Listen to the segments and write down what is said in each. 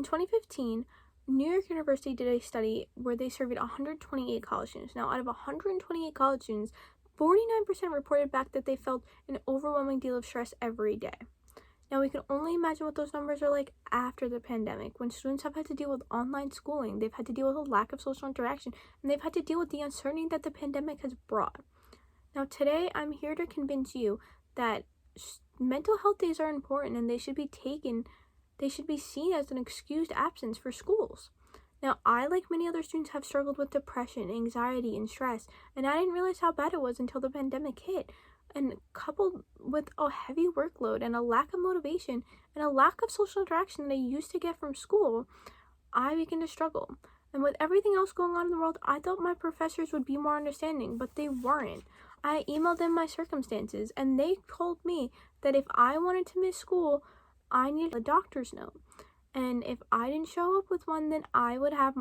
In 2015, New York University did a study where they surveyed 128 college students. Now, out of 128 college students, 49% reported back that they felt an overwhelming deal of stress every day. Now, we can only imagine what those numbers are like after the pandemic, when students have had to deal with online schooling, they've had to deal with a lack of social interaction, and they've had to deal with the uncertainty that the pandemic has brought. Now, today, I'm here to convince you that mental health days are important and they should be seen as an excused absence for schools. Now, I, like many other students, have struggled with depression, anxiety, and stress, and I didn't realize how bad it was until the pandemic hit. And coupled with a heavy workload and a lack of motivation and a lack of social interaction that I used to get from school, I began to struggle. And with everything else going on in the world, I thought my professors would be more understanding, but they weren't. I emailed them my circumstances, and they told me that if I wanted to miss school, I needed a doctor's note. And if I didn't show up with one, then I would have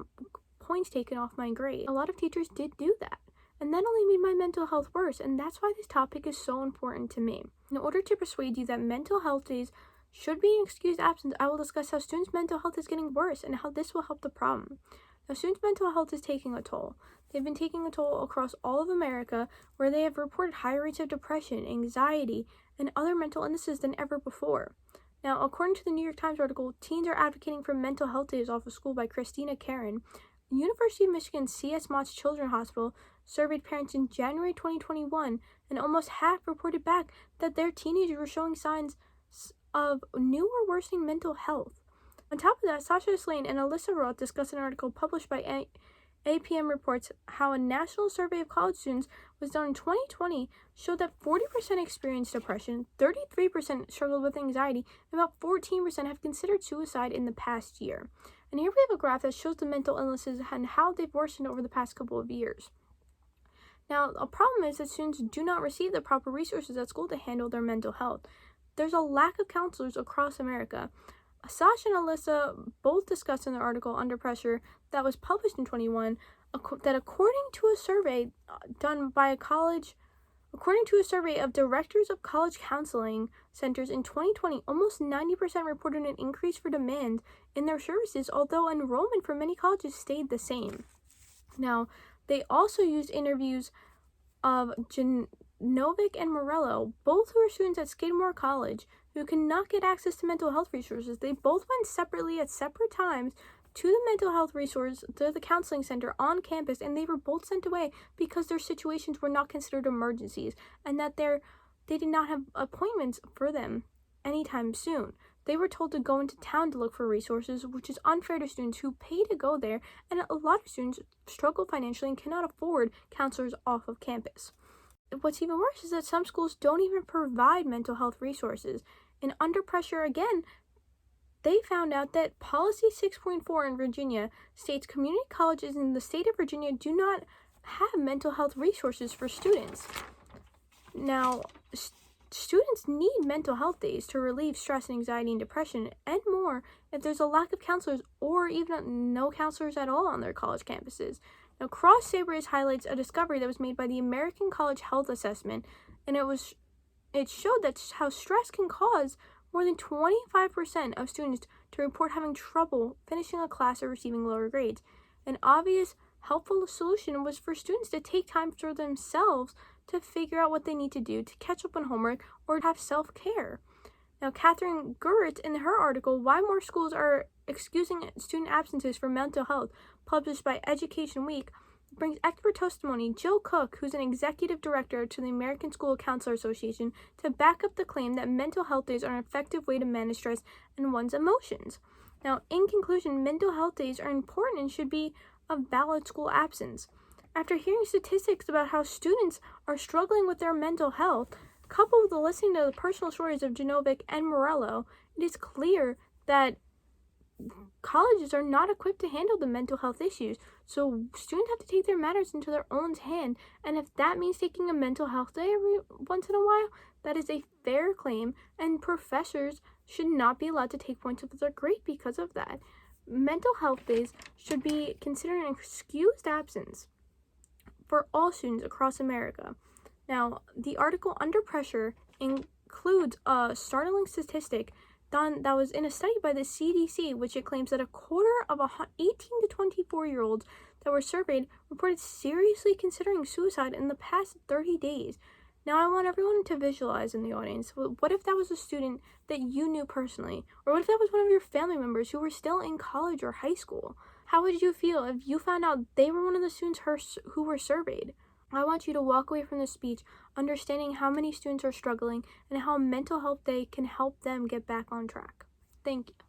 points taken off my grade. A lot of teachers did do that. And that only made my mental health worse, and that's why this topic is so important to me. In order to persuade you that mental health days should be an excused absence, I will discuss how students' mental health is getting worse and how this will help the problem. Now, students' mental health is taking a toll. They've been taking a toll across all of America, where they have reported higher rates of depression, anxiety, and other mental illnesses than ever before. Now, according to the New York Times article, Teens Are Advocating for Mental Health Days Off of School by Christina Karen, University of Michigan C.S. Motts Children's Hospital surveyed parents in January 2021, and almost half reported back that their teenagers were showing signs of new or worsening mental health. On top of that, Sasha Slane and Alyssa Roth discussed an article published by APM Reports how a national survey of college students was done in 2020 showed that 40% experienced depression, 33% struggled with anxiety, and about 14% have considered suicide in the past year. And here we have a graph that shows the mental illnesses and how they've worsened over the past couple of years. Now, a problem is that students do not receive the proper resources at school to handle their mental health. There's a lack of counselors across America. Sasha and Alyssa both discussed in their article Under Pressure that was published in 2021 that according to a survey of directors of college counseling centers in 2020, almost 90% reported an increase for demand in their services, although enrollment for many colleges stayed the same. Now, they also used interviews of Genovic and Morello, both who are students at Skidmore College, who cannot get access to mental health resources. They both went separately at separate times to the mental health resource, to the counseling center on campus, and they were both sent away because their situations were not considered emergencies, and that they did not have appointments for them anytime soon. They were told to go into town to look for resources, which is unfair to students who pay to go there, and a lot of students struggle financially and cannot afford counselors off of campus. What's even worse is that some schools don't even provide mental health resources. And Under Pressure again, they found out that Policy 6.4 in Virginia states community colleges in the state of Virginia do not have mental health resources for students. Now, students need mental health days to relieve stress, anxiety, and depression, and more if there's a lack of counselors or even no counselors at all on their college campuses. Now, Cross Sabres highlights a discovery that was made by the American College Health Assessment, and it showed that how stress can cause more than 25% of students to report having trouble finishing a class or receiving lower grades. An obvious, helpful solution was for students to take time for themselves to figure out what they need to do to catch up on homework or to have self-care. Now, Catherine Gurritz, in her article, Why More Schools Are Excusing Student Absences for Mental Health, published by Education Week, brings expert testimony. Jill Cook, who's an executive director to the American School Counselor Association, to back up the claim that mental health days are an effective way to manage stress and one's emotions. Now, in conclusion, mental health days are important and should be a valid school absence. After hearing statistics about how students are struggling with their mental health, coupled with listening to the personal stories of Genovic and Morello, it is clear that colleges are not equipped to handle the mental health issues, so students have to take their matters into their own hand, and if that means taking a mental health day every once in a while, that is a fair claim, and professors should not be allowed to take points off their grade because of that. Mental health days should be considered an excused absence for all students across America. Now, the article Under Pressure includes a startling statistic that was in a study by the CDC, which it claims that a quarter of 18 to 24-year-olds that were surveyed reported seriously considering suicide in the past 30 days. Now, I want everyone to visualize in the audience, what if that was a student that you knew personally? Or what if that was one of your family members who were still in college or high school? How would you feel if you found out they were one of the students who were surveyed? I want you to walk away from this speech understanding how many students are struggling and how mental health day can help them get back on track. Thank you.